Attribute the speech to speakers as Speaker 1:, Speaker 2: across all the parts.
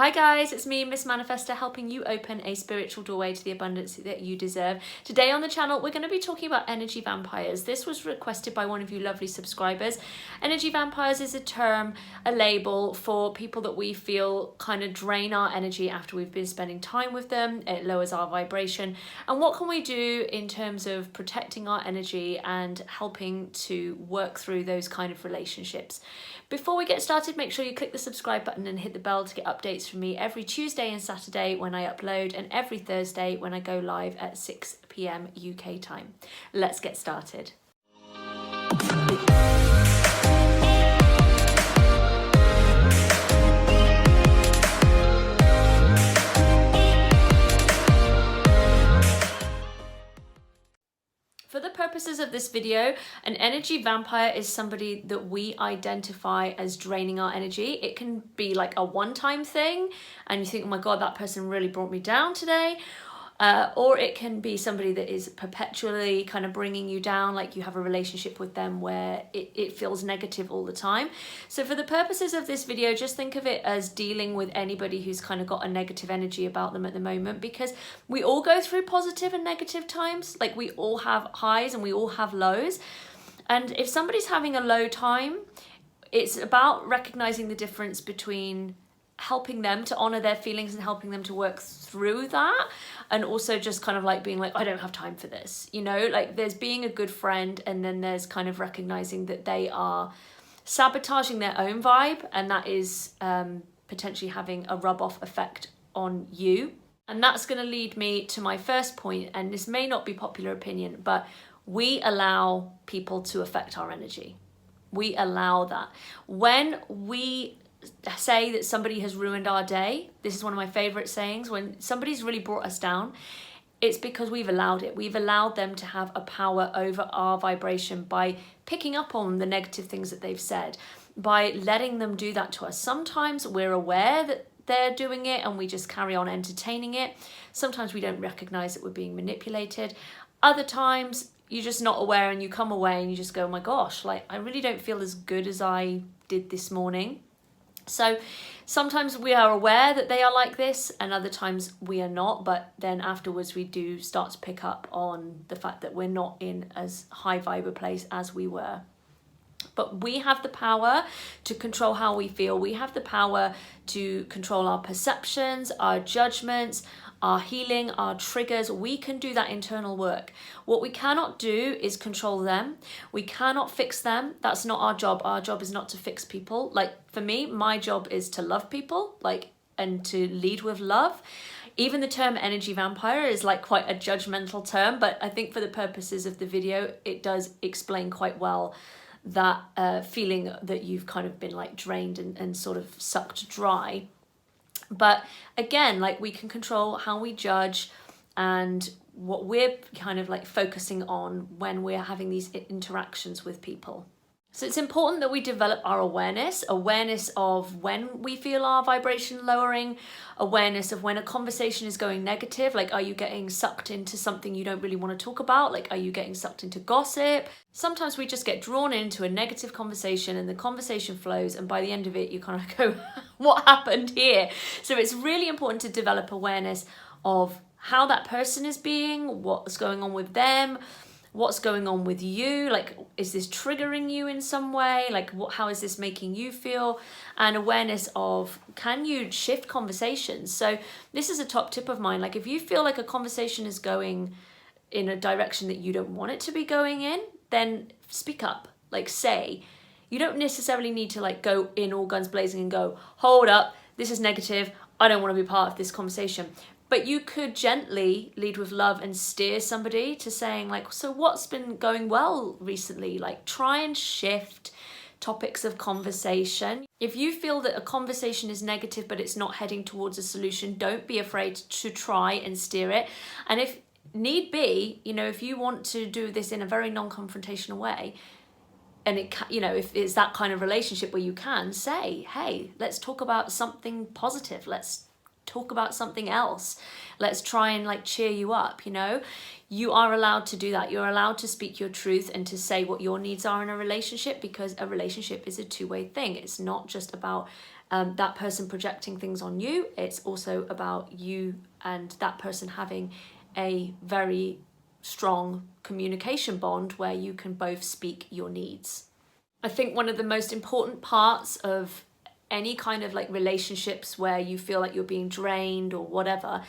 Speaker 1: Hi guys, it's me, Miss Manifester, helping you open a spiritual doorway to the abundance that you deserve. Today on the channel, we're going to be talking about energy vampires. This was requested by one of you lovely subscribers. Energy vampires is a term, a label for people that we feel kind of drain our energy after we've been spending time with them. It lowers our vibration. And what can we do in terms of protecting our energy and helping to work through those kind of relationships? Before we get started, make sure you click the subscribe button and hit the bell to get updates from me every Tuesday and Saturday when I upload, and every Thursday when I go live at 6 p.m. UK time. Let's get started. For the purposes of this video, an energy vampire is somebody that we identify as draining our energy. It can be like a one-time thing and you think, oh my God, that person really brought me down today. Or it can be somebody that is perpetually kind of bringing you down, like you have a relationship with them where it feels negative all the time. So for the purposes of this video, just think of it as dealing with anybody who's kind of got a negative energy about them at the moment, because we all go through positive and negative times. Like we all have highs and we all have lows. And if somebody's having a low time, it's about recognizing the difference between helping them to honor their feelings and helping them to work through that, and also just kind of like being like, I don't have time for this, you know, like there's being a good friend, and then there's kind of recognizing that they are sabotaging their own vibe, and that is potentially having a rub-off effect on you. And that's going to lead me to my first point, and this may not be popular opinion, but we allow people to affect our energy. We allow that. When we say that somebody has ruined our day, this is one of my favorite sayings, when somebody's really brought us down, it's because we've allowed it. We've allowed them to have a power over our vibration by picking up on the negative things that they've said, by letting them do that to us. Sometimes we're aware that they're doing it and we just carry on entertaining it. Sometimes we don't recognize that we're being manipulated. Other times you're just not aware and you come away and you just go, oh my gosh, like I really don't feel as good as I did this morning. So sometimes we are aware that they are like this, and other times we are not, but then afterwards we do start to pick up on the fact that we're not in as high vibe place as we were. But we have the power to control how we feel. We have the power to control our perceptions, our judgments, our healing, our triggers. We can do that internal work. What we cannot do is control them. We cannot fix them. That's not our job. Our job is not to fix people. Like for me, my job is to love people, and to lead with love. Even the term energy vampire is like quite a judgmental term, but I think for the purposes of the video, it does explain quite well that feeling that you've kind of been like drained and sort of sucked dry. But again, like we can control how we judge and what we're kind of like focusing on when we're having these interactions with people. So it's important that we develop our awareness of when we feel our vibration lowering, awareness of when a conversation is going negative. Like, are you getting sucked into something you don't really want to talk about? Like, are you getting sucked into gossip? Sometimes we just get drawn into a negative conversation and the conversation flows, and by the end of it, you kind of go, what happened here? So it's really important to develop awareness of how that person is being, what's going on with them, what's going on with you. Like, is this triggering you in some way? Like, how is this making you feel? And awareness of, can you shift conversations? So this is a top tip of mine. Like, if you feel like a conversation is going in a direction that you don't want it to be going in, then speak up. Like, say. You don't necessarily need to like go in all guns blazing and go, hold up, this is negative, I don't want to be part of this conversation. But you could gently lead with love and steer somebody to saying like, so what's been going well recently? Like, try and shift topics of conversation. If you feel that a conversation is negative but it's not heading towards a solution, don't be afraid to try and steer it. And if need be, you know, if you want to do this in a very non-confrontational way, and it, you know, if it's that kind of relationship where you can say, hey, let's talk about something positive. Let's talk about something else. Let's try and like cheer you up, you know. You are allowed to do that. You're allowed to speak your truth and to say what your needs are in a relationship, because a relationship is a two-way thing. It's not just about that person projecting things on you. It's also about you and that person having a very strong communication bond where you can both speak your needs. I think one of the most important parts of any kind of like relationships where you feel like you're being drained or whatever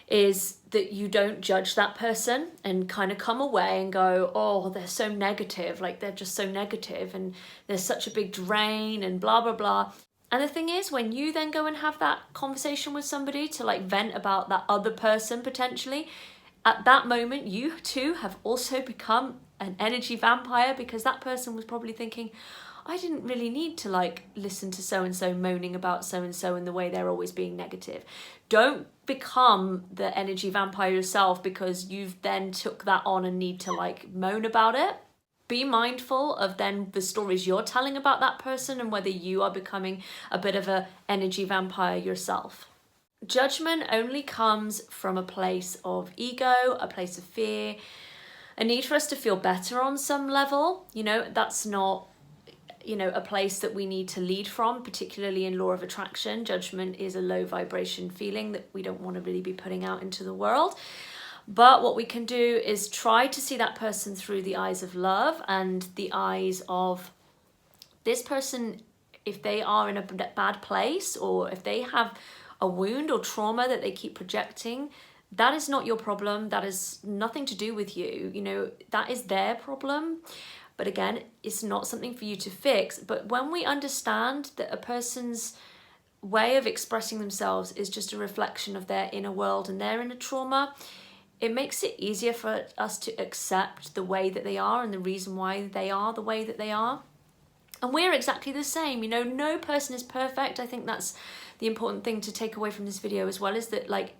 Speaker 1: is that you don't judge that person and kind of come away and go, oh, they're so negative, like they're just so negative and there's such a big drain and blah, blah, blah. And the thing is, when you then go and have that conversation with somebody to like vent about that other person potentially, at that moment, you too have also become an energy vampire, because that person was probably thinking, I didn't really need to like listen to so-and-so moaning about so-and-so and the way they're always being negative. Don't become the energy vampire yourself because you've then took that on and need to like moan about it. Be mindful of then the stories you're telling about that person and whether you are becoming a bit of a energy vampire yourself. Judgment only comes from a place of ego, a place of fear, a need for us to feel better on some level. You know, that's not, you know, a place that we need to lead from, particularly in law of attraction. Judgment is a low vibration feeling that we don't want to really be putting out into the world. But what we can do is try to see that person through the eyes of love and the eyes of this person, if they are in a bad place or if they have a wound or trauma that they keep projecting, that is not your problem. That is nothing to do with you. You know, that is their problem. But again, it's not something for you to fix. But when we understand that a person's way of expressing themselves is just a reflection of their inner world and their inner trauma, it makes it easier for us to accept the way that they are and the reason why they are the way that they are. And we're exactly the same. You know, no person is perfect. I think that's the important thing to take away from this video as well, is that like,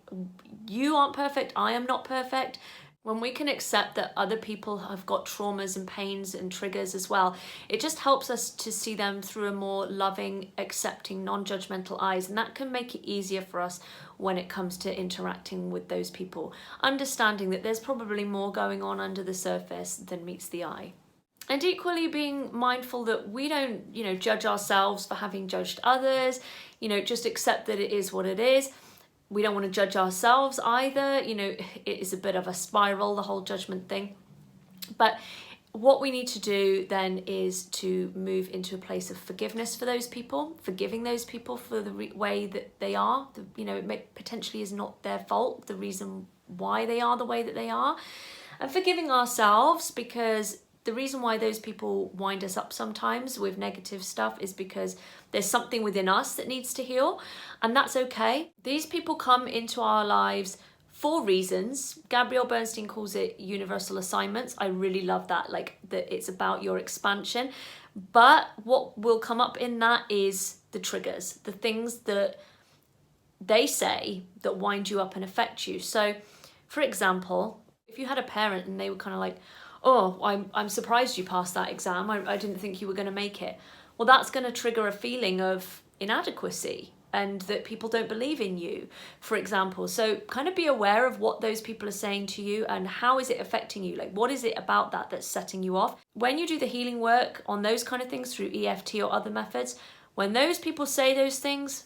Speaker 1: you aren't perfect, I am not perfect. When we can accept that other people have got traumas and pains and triggers as well, it just helps us to see them through a more loving, accepting, non-judgmental eyes. And that can make it easier for us when it comes to interacting with those people, understanding that there's probably more going on under the surface than meets the eye. And equally being mindful that we don't, you know, judge ourselves for having judged others, you know, just accept that it is what it is. We don't want to judge ourselves either. You know, it is a bit of a spiral, the whole judgment thing. But what we need to do then is to move into a place of forgiveness for those people, forgiving those people for the way that they are. You know, it potentially is not their fault, the reason why they are the way that they are. And forgiving ourselves, because the reason why those people wind us up sometimes with negative stuff is because there's something within us that needs to heal, and that's okay. These people come into our lives for reasons. Gabrielle Bernstein calls it universal assignments. I really love that, like that it's about your expansion. But what will come up in that is the triggers, the things that they say that wind you up and affect you. So, for example, if you had a parent and they were kind of like, oh, I'm surprised you passed that exam. I didn't think you were going to make it. Well, that's going to trigger a feeling of inadequacy and that people don't believe in you, for example. So kind of be aware of what those people are saying to you and how is it affecting you? Like, what is it about that that's setting you off? When you do the healing work on those kind of things through EFT or other methods, when those people say those things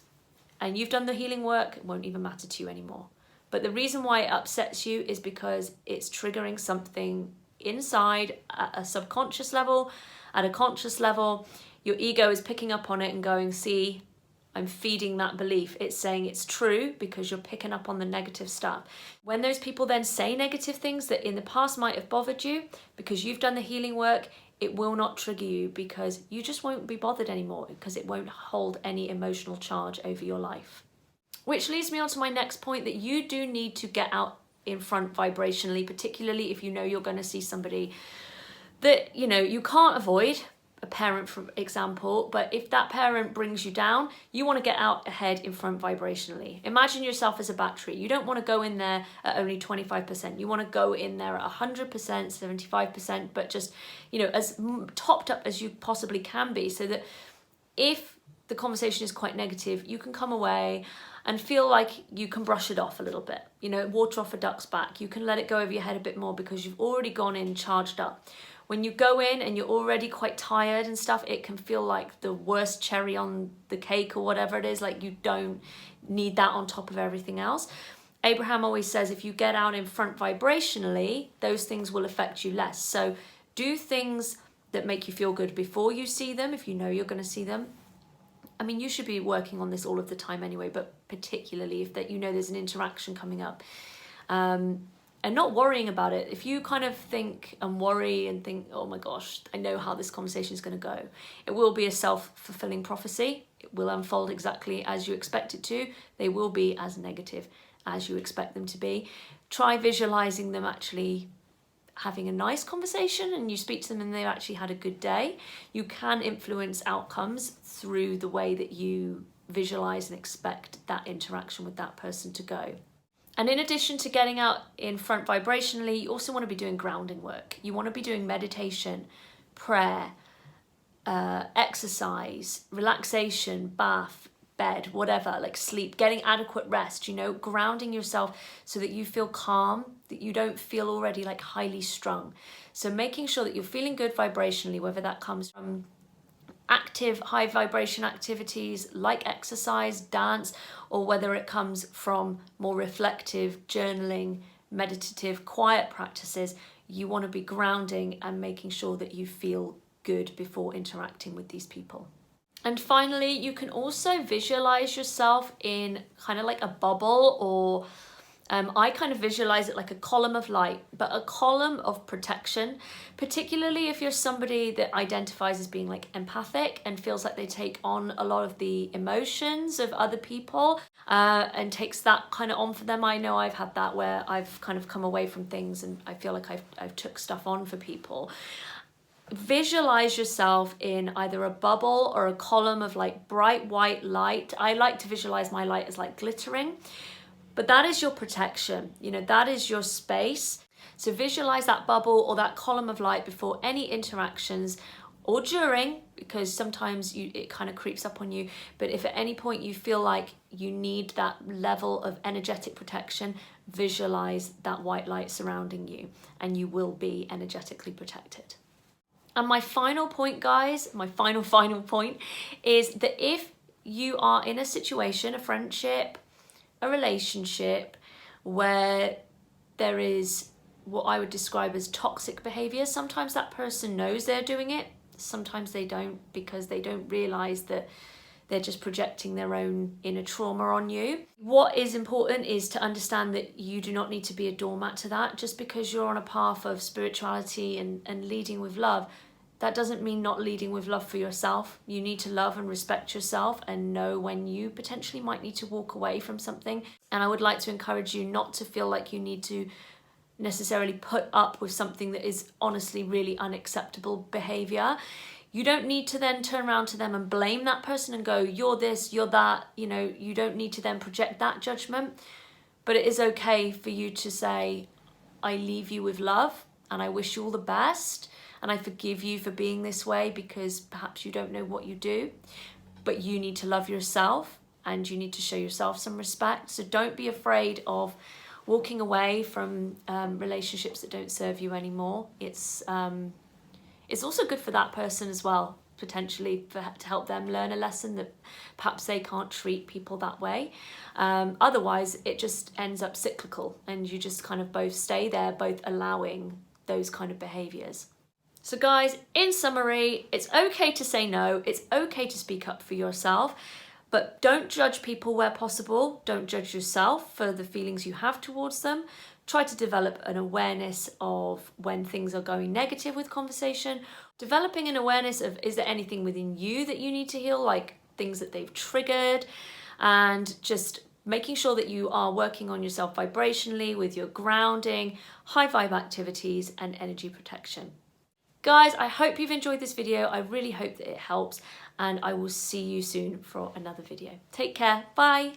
Speaker 1: and you've done the healing work, it won't even matter to you anymore. But the reason why it upsets you is because it's triggering something inside at a subconscious level, at a conscious level. Your ego is picking up on it and going, see, I'm feeding that belief. It's saying it's true because you're picking up on the negative stuff. When those people then say negative things that in the past might have bothered you, because you've done the healing work, it will not trigger you because you just won't be bothered anymore because it won't hold any emotional charge over your life. Which leads me on to my next point, that you do need to get out in front vibrationally, particularly if you know you're going to see somebody that, you know, you can't avoid, a parent for example, but if that parent brings you down, you want to get out ahead in front vibrationally. Imagine yourself as a battery. You don't want to go in there at only 25%. You want to go in there at 100%, 75%, but just, you know, as topped up as you possibly can be, so that if the conversation is quite negative, you can come away and feel like you can brush it off a little bit. You know, water off a duck's back. You can let it go over your head a bit more because you've already gone in charged up. When you go in and you're already quite tired and stuff, it can feel like the worst cherry on the cake or whatever it is. Like, you don't need that on top of everything else. Abraham always says if you get out in front vibrationally, those things will affect you less. So do things that make you feel good before you see them, if you know you're going to see them. I mean, you should be working on this all of the time anyway, but particularly if that you know there's an interaction coming up. And not worrying about it. If you kind of think and worry and think, oh my gosh, I know how this conversation is going to go, it will be a self-fulfilling prophecy. It will unfold exactly as you expect it to. They will be as negative as you expect them to be. Try visualizing them actually having a nice conversation, and you speak to them and they've actually had a good day. You can influence outcomes through the way that you visualize and expect that interaction with that person to go. And in addition to getting out in front vibrationally, you also want to be doing grounding work. You want to be doing meditation, prayer, exercise, relaxation, bath, bed, whatever, like sleep, getting adequate rest, you know, grounding yourself so that you feel calm, that you don't feel already like highly strung. So making sure that you're feeling good vibrationally, whether that comes from active high vibration activities like exercise, dance, or whether it comes from more reflective journaling, meditative, quiet practices, you want to be grounding and making sure that you feel good before interacting with these people. And finally, you can also visualize yourself in kind of like a bubble, or I kind of visualize it like a column of light, but a column of protection, particularly if you're somebody that identifies as being like empathic and feels like they take on a lot of the emotions of other people and takes that kind of on for them. I know I've had that where I've kind of come away from things and I feel like I've took stuff on for people. Visualize yourself in either a bubble or a column of like bright white light. I like to visualize my light as like glittering, but that is your protection, you know, that is your space. So visualize that bubble or that column of light before any interactions or during, because sometimes it kind of creeps up on you. But if at any point you feel like you need that level of energetic protection, visualize that white light surrounding you and you will be energetically protected. And my final point, guys, my final point is that if you are in a situation, a friendship, a relationship where there is what I would describe as toxic behavior, sometimes that person knows they're doing it, sometimes they don't, because they don't realize that they're just projecting their own inner trauma on you. What is important is to understand that you do not need to be a doormat to that. Just because you're on a path of spirituality and leading with love, that doesn't mean not leading with love for yourself. You need to love and respect yourself and know when you potentially might need to walk away from something. And I would like to encourage you not to feel like you need to necessarily put up with something that is honestly really unacceptable behavior. You don't need to then turn around to them and blame that person and go, you're this, you're that. You know, you don't need to then project that judgment. But it is okay for you to say, I leave you with love and I wish you all the best. And I forgive you for being this way because perhaps you don't know what you do, but you need to love yourself and you need to show yourself some respect. So don't be afraid of walking away from relationships that don't serve you anymore. It's also good for that person as well, potentially to help them learn a lesson that perhaps they can't treat people that way. Otherwise, it just ends up cyclical and you just kind of both stay there, both allowing those kind of behaviors. So guys, in summary, it's okay to say no, it's okay to speak up for yourself, but don't judge people where possible. Don't judge yourself for the feelings you have towards them. Try to develop an awareness of when things are going negative with conversation. Developing an awareness of, is there anything within you that you need to heal, like things that they've triggered, and just making sure that you are working on yourself vibrationally with your grounding, high vibe activities, and energy protection. Guys, I hope you've enjoyed this video. I really hope that it helps, and I will see you soon for another video. Take care. Bye.